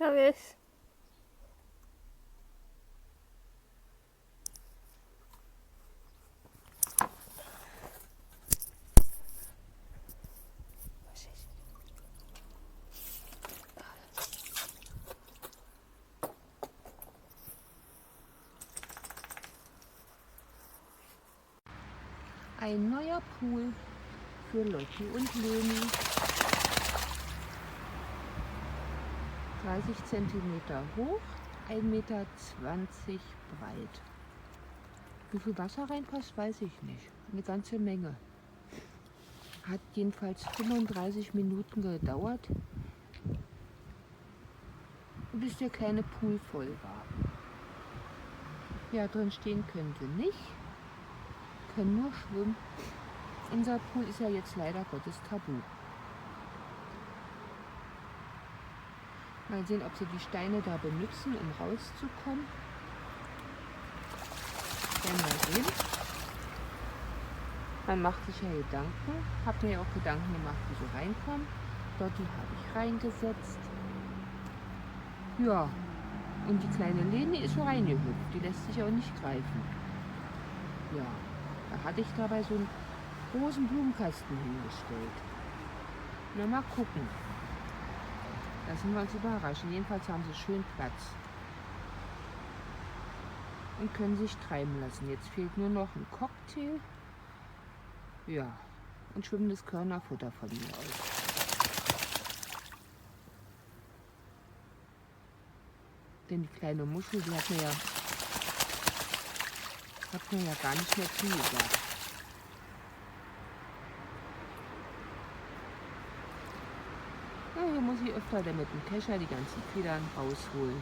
Avis. Ein neuer Pool für Lotti und Leni. 30 cm hoch, 1,20 Meter breit. Wie viel Wasser reinpasst, weiß ich nicht. Eine ganze Menge. Hat jedenfalls 35 Minuten gedauert, bis der kleine Pool voll war. Ja, drin stehen können sie nicht, können nur schwimmen. Unser Pool ist ja jetzt leider Gottes tabu. Mal sehen, ob sie die Steine da benutzen, um rauszukommen. Werden wir sehen. Man macht sich ja Gedanken. Hab mir ja auch Gedanken gemacht, wie sie reinkommen. Dotti habe ich reingesetzt. Ja, und die kleine Leni ist so reingehüpft. Die lässt sich auch nicht greifen. Ja, da hatte ich dabei so einen großen Blumenkasten hingestellt. Na, mal gucken. Lassen wir uns überraschen. Jedenfalls haben sie schön Platz. Und können sich treiben lassen. Jetzt fehlt nur noch ein Cocktail. Ja, und schwimmendes Körnerfutter von mir aus. Denn die kleine Muschel, die hat mir ja gar nicht mehr zugesagt. Ja, hier muss ich öfter mit dem Kescher die ganzen Federn rausholen.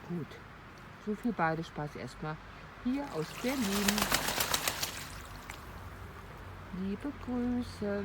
Gut, so viel Badespaß erstmal hier aus Berlin. Liebe Grüße.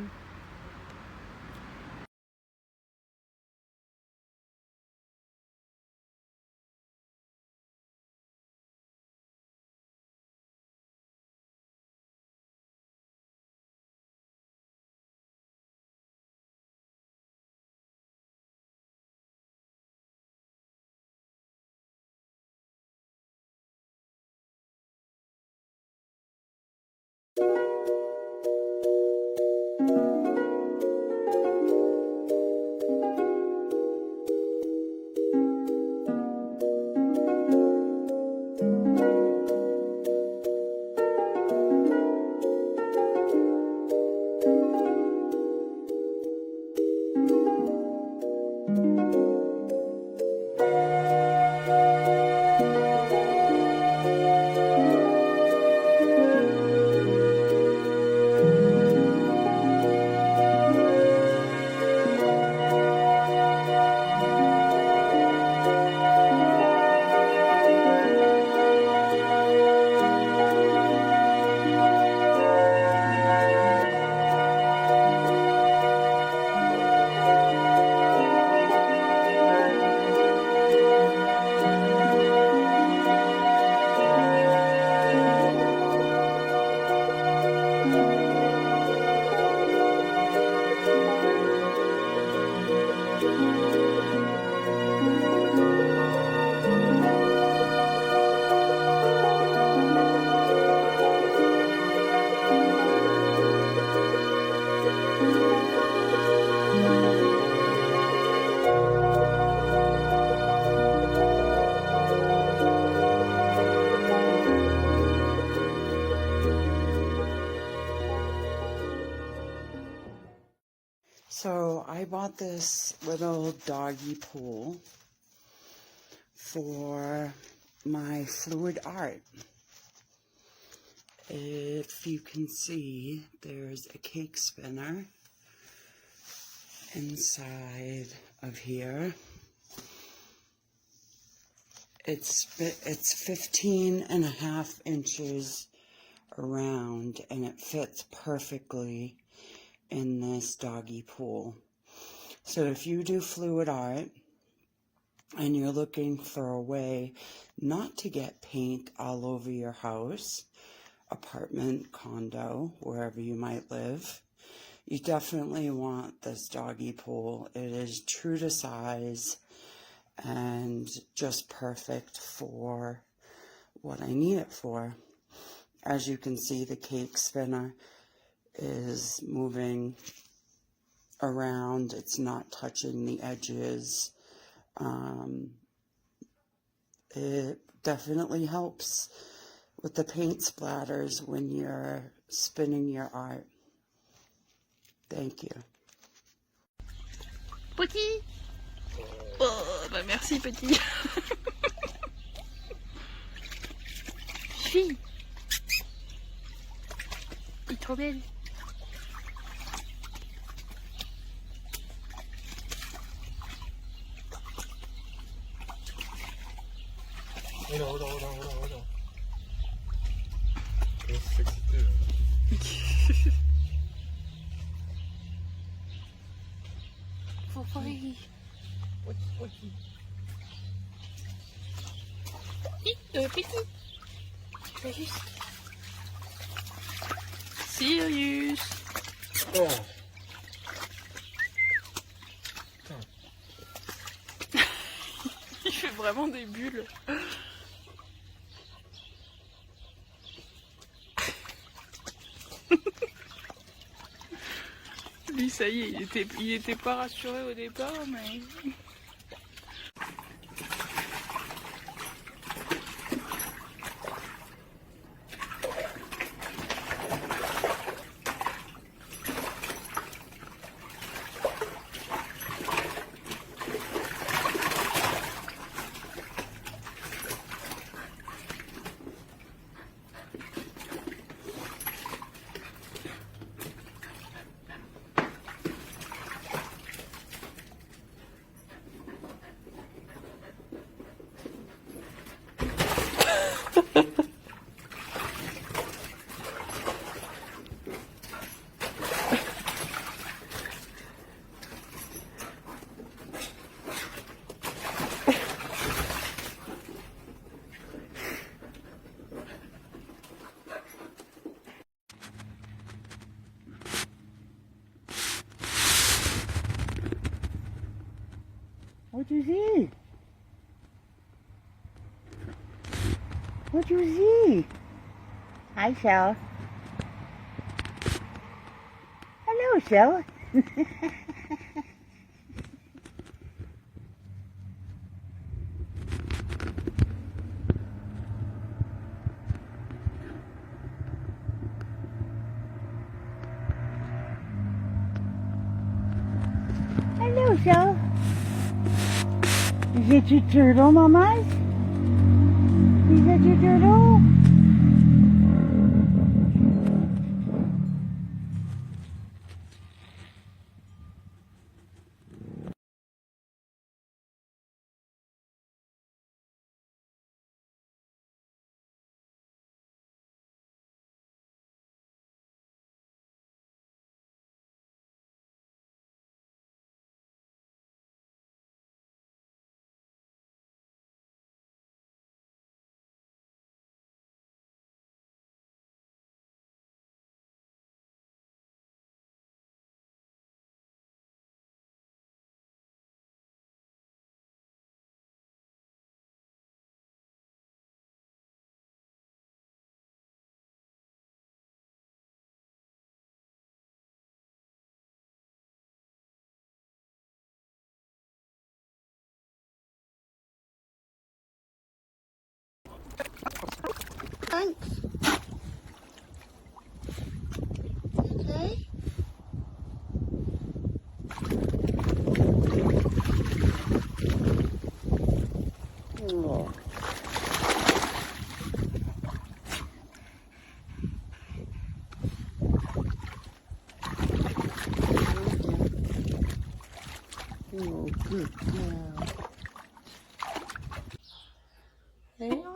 So I bought this little doggy pool for my fluid art. If you can see, there's a cake spinner inside of here. It's 15.5 inches around, and it fits perfectly in this doggy pool. So if you do fluid art and you're looking for a way not to get paint all over your house, apartment, condo, wherever you might live. You definitely want this doggy pool. It is true to size and just perfect for what I need it for. As you can see, the cake spinner is moving around. It's not touching the edges. It definitely helps with the paint splatters when you're spinning your art. Thank you. Petit. Oh, bah merci petit. Fille. Elle est trop belle. Hold on. C'est excité. Petit. Juste. Sirius. Oh. Il fait vraiment des bulles. Lui, ça y est, il était pas rassuré au départ, mais... What you see? What you see? Hi, Shell. Hello, Shell. Hello, Shell. Is it your turtle, Mamas? Is that your turtle? Thanks. Okay. Oh. Oh, good girl. Hey, Mama.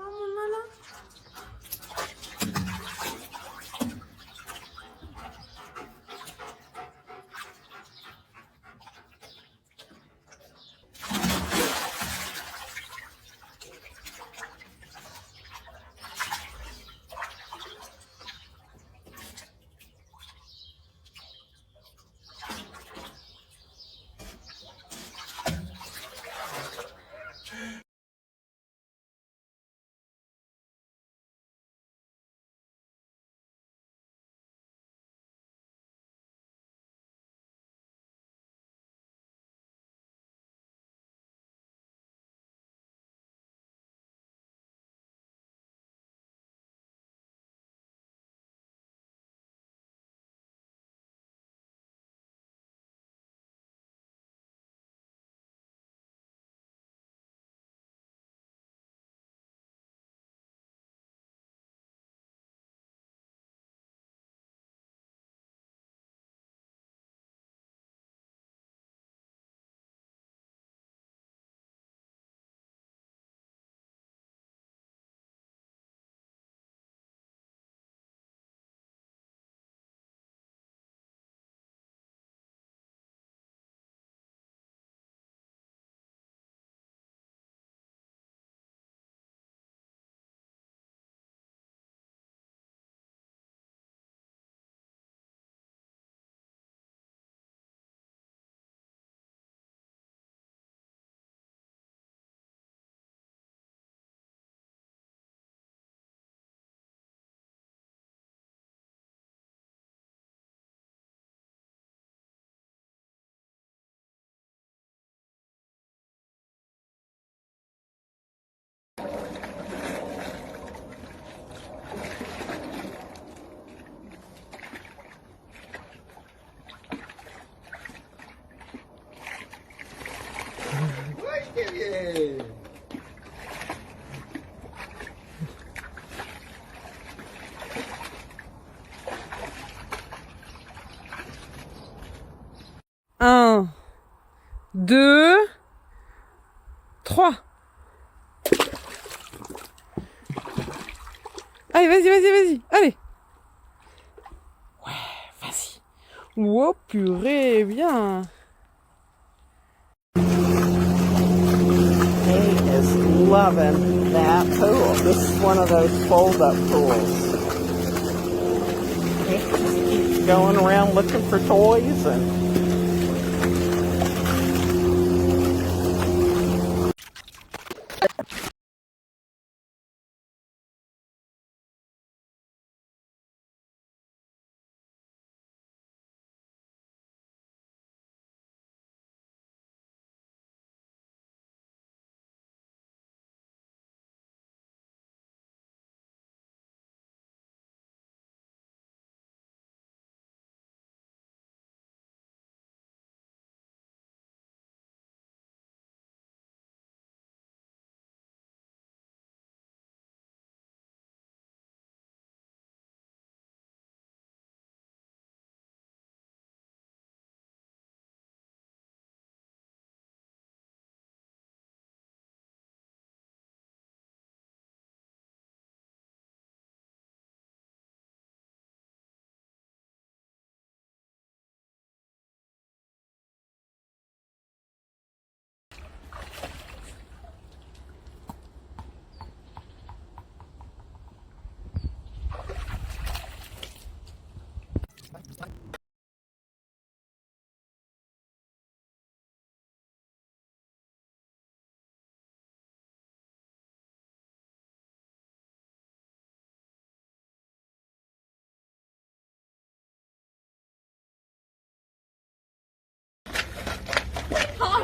2, 3. Allez, vas-y, vas-y, vas-y. Allez. Ouais, vas-y. Oh, purée, bien. He is loving that pool. This is one of those fold-up pools. He just keeps going around looking for toys and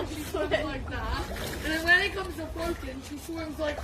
She swims like that. And then when it comes to floating, she swims like